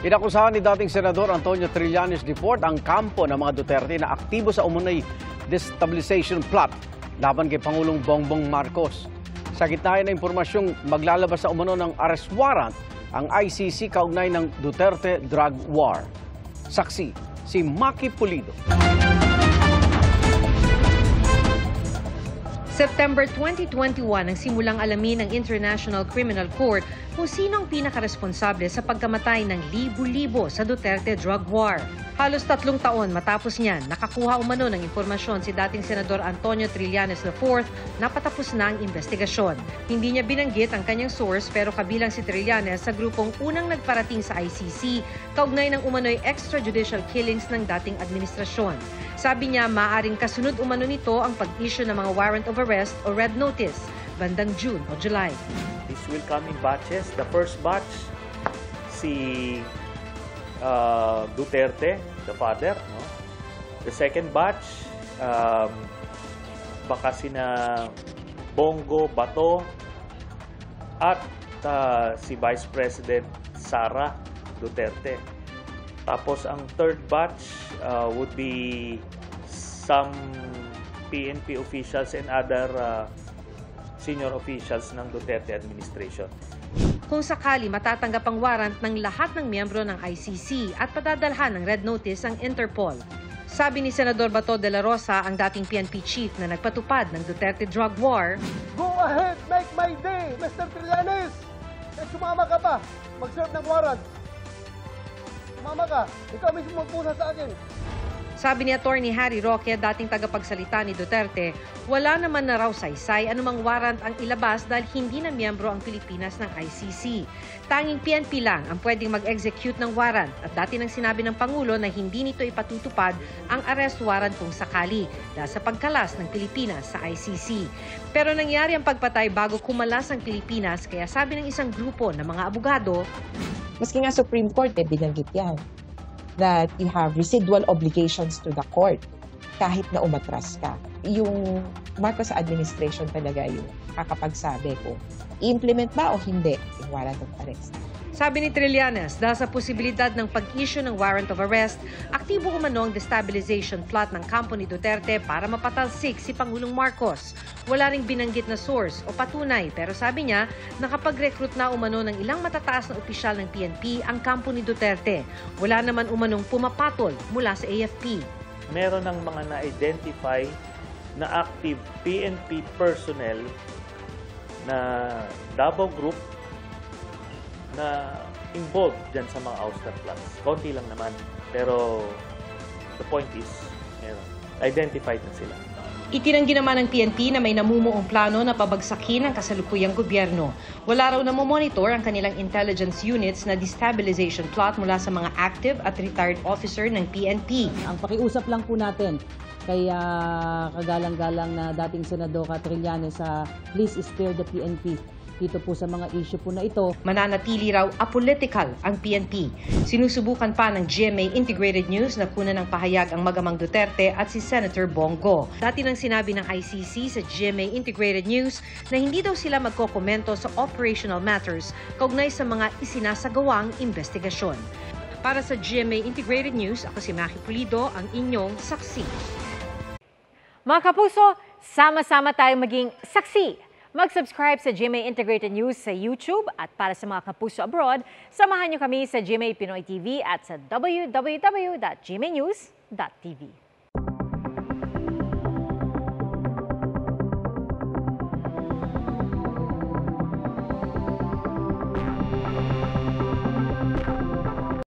Inakusahan ni dating Senador Antonio Trillanes Deport ang kampo ng mga Duterte na aktibo sa umunoy destabilization plot laban kay Pangulong Bongbong Marcos. Sa gitna ng impormasyong maglalabas sa umuno ng arrest warrant ang ICC kaugnay ng Duterte drug war. Saksi si Maki Pulido. September 2021 ang simulang alamin ng International Criminal Court kung sino ang pinakaresponsable sa pagkamatay ng libu-libo sa Duterte drug war. Halos 3 taon matapos niyan, nakakuha umano ng impormasyon si dating Senador Antonio Trillanes IV na patapos na ang investigasyon. Hindi niya binanggit ang kanyang source pero kabilang si Trillanes sa grupong unang nagparating sa ICC kaugnay ng umano'y extrajudicial killings ng dating administrasyon. Sabi niya, maaaring kasunod umano nito ang pag-issue ng mga warrant of arrest o red notice bandang June o July. This will come in batches. The first batch, si Duterte, the father. No? The second batch, baka sina Bongo, Bato, at si Vice President Sara Duterte. Tapos ang third batch would be some PNP officials and other senior officials ng Duterte administration. Kung sakali matatanggap ang warrant ng lahat ng miyembro ng ICC at padadalhan ng red notice ang Interpol. Sabi ni Senador Bato de la Rosa, ang dating PNP chief na nagpatupad ng Duterte drug war, "Go ahead, make my day, Mr. Trillanes! Sumama ka pa, mag-serve ng warrant. Sumama ka, ikaw mismo magpusa sa akin." Sabi ni Atty. Harry Roque, dating tagapagsalita ni Duterte, wala naman na raw saysay anumang warrant ang ilabas dahil hindi na miyembro ang Pilipinas ng ICC. Tanging PNP lang ang pwedeng mag-execute ng warrant at dati nang sinabi ng Pangulo na hindi nito ipatutupad ang arrest warrant kung sakali dahil sa pagkalas ng Pilipinas sa ICC. Pero nangyari ang pagpatay bago kumalas ang Pilipinas kaya sabi ng isang grupo ng mga abogado, maski nga Supreme Court binanggit yan, that you have residual obligations to the court kahit na umatras ka. Yung Marcos administration talaga yung kakapagsabi kung i-implement ba o hindi yung warrant of arrest. Sabi ni Trillanes, dahil sa posibilidad ng pag-issue ng warrant of arrest, aktibo umano ang destabilization plot ng kampo ni Duterte para mapatalsik si Pangulong Marcos. Wala ring binanggit na source o patunay pero sabi niya, nakapag-recruit na umano ng ilang matataas na opisyal ng PNP ang kampo ni Duterte. Wala naman umanong pumapatol mula sa AFP. Meron ng mga na-identify na active PNP personnel na Davao Group na involved dyan sa mga ouster plots. Konti lang naman. Pero the point is, identified na sila. Itinanggi naman ng PNP na may namumuong plano na pabagsakin ang kasalukuyang gobyerno. Wala raw na monitor ang kanilang intelligence units na destabilization plot mula sa mga active at retired officer ng PNP. Ang pakiusap lang po natin kay kagalang-galang na dating Senador Trillanes sa please spare the PNP. Dito po sa mga issue po na ito. Mananatili raw apolitical ang PNP. Sinusubukan pa ng GMA Integrated News na kunan ng pahayag ang magamang Duterte at si Senator Bongo. Dati nang sinabi ng ICC sa GMA Integrated News na hindi daw sila magkokomento sa operational matters kaugnay sa mga isinasagawang investigasyon. Para sa GMA Integrated News, ako si Maki Pulido, ang inyong saksi. Mga kapuso, sama-sama tayong maging saksi. Mag-subscribe sa GMA Integrated News sa YouTube at para sa mga kapuso abroad, samahan niyo kami sa GMA Pinoy TV at sa www.gmanews.tv.